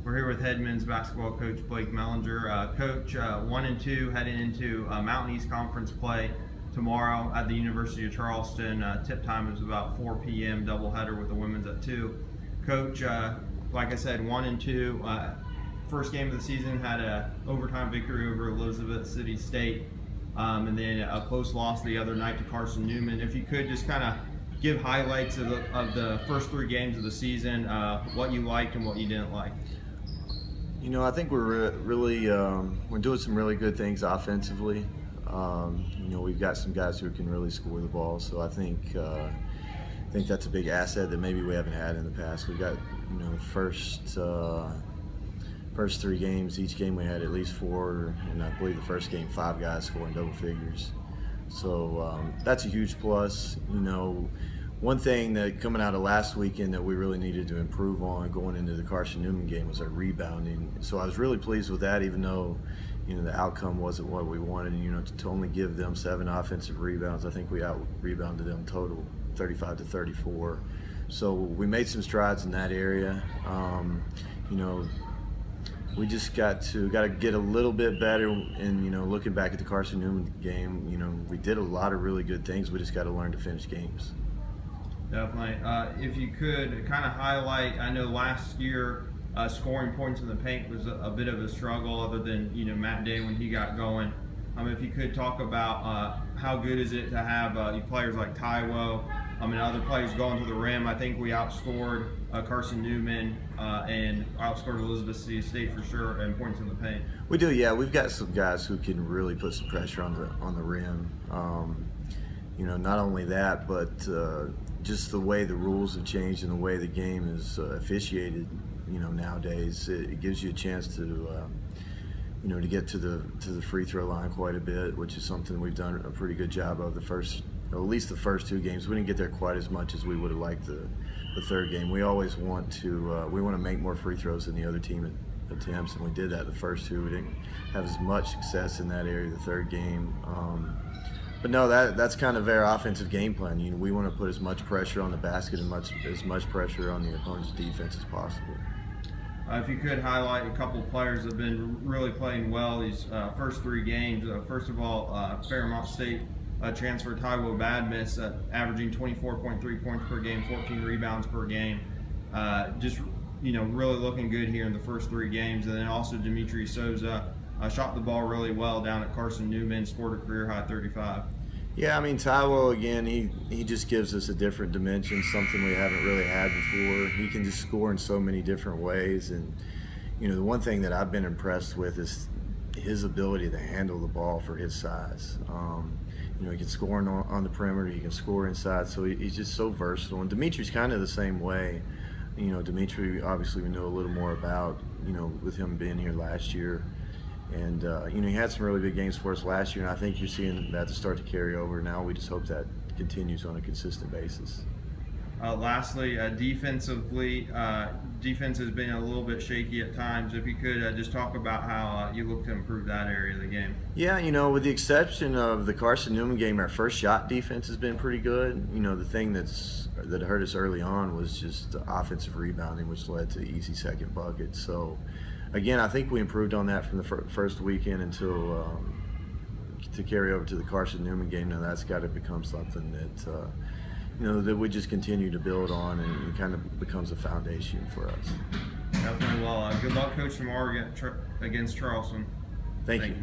We're here with head men's basketball coach Blake Mellinger. Coach, 1-2 heading into Mountain East Conference play tomorrow at the University of Charleston. Tip time is about 4 p.m. doubleheader with the women's at 2. Coach, like I said, 1-2. First game of the season had a overtime victory over Elizabeth City State, and then a close loss the other night to Carson Newman. If you could just kind of give highlights of the first 3 games of the season, what you liked and what you didn't like. You know, I think we're really we're doing some really good things offensively. You know, we've got some guys who can really score the ball, so I think that's a big asset that maybe we haven't had in the past. We got, you know, first 3 games, each game we had at least 4, and I believe the first game 5 guys scoring double figures. So that's a huge plus. You know, one thing that coming out of last weekend that we really needed to improve on going into the Carson Newman game was our rebounding. So I was really pleased with that, even though, you know, the outcome wasn't what we wanted. You know, to only give them 7 offensive rebounds, I think we out-rebounded them total 35-34. So we made some strides in that area. You know, we just got to get a little bit better. And, you know, looking back at the Carson Newman game, you know, we did a lot of really good things. We just got to learn to finish games. Definitely. If you could kind of highlight, I know last year scoring points in the paint was a bit of a struggle, other than, you know, Matt Day when he got going. If you could talk about how good is it to have players like Taiwo and other players going to the rim. I think we outscored Carson Newman and outscored Elizabeth City State for sure in points in the paint. We do, yeah. We've got some guys who can really put some pressure on the rim. You know, not only that, but just the way the rules have changed and the way the game is officiated, you know, nowadays, it gives you a chance to, you know, to get to the free throw line quite a bit, which is something we've done a pretty good job of at least the first 2 games. We didn't get there quite as much as we would have liked the 3rd game. We always want to make more free throws than the other team attempts, and we did that the first 2. We didn't have as much success in that area the 3rd game. But no, that's kind of our offensive game plan. You know, we want to put as much pressure on the basket and as much pressure on the opponent's defense as possible. If you could highlight a couple of players that have been really playing well these first 3 games. First of all, Fairmont State transfer Taiwo Badmus, averaging 24.3 points per game, 14 rebounds per game. Just, you know, really looking good here in the first 3 games. And then also Dimitri Souza shot the ball really well down at Carson Newman, scored a career high 35. Yeah, I mean, Taiwo, again, he just gives us a different dimension, something we haven't really had before. He can just score in so many different ways. And, you know, the one thing that I've been impressed with is his ability to handle the ball for his size. You know, he can score on the perimeter, he can score inside, so he's just so versatile. And Dimitri's kind of the same way. You know, Dimitri, obviously, we know a little more about, you know, with him being here last year. And, you know, he had some really big games for us last year, and I think you're seeing that to start to carry over now. We just hope that continues on a consistent basis. Lastly, defensively, defense has been a little bit shaky at times. If you could just talk about how you look to improve that area of the game. Yeah, you know, with the exception of the Carson Newman game, our first shot defense has been pretty good. You know, the thing that hurt us early on was just the offensive rebounding, which led to easy second buckets. So, again, I think we improved on that from the first weekend until to carry over to the Carson Newman game. Now that's got to become something that you know, that we just continue to build on, and it kind of becomes a foundation for us. Definitely. Well, good luck, Coach, tomorrow against Charleston. Thank you.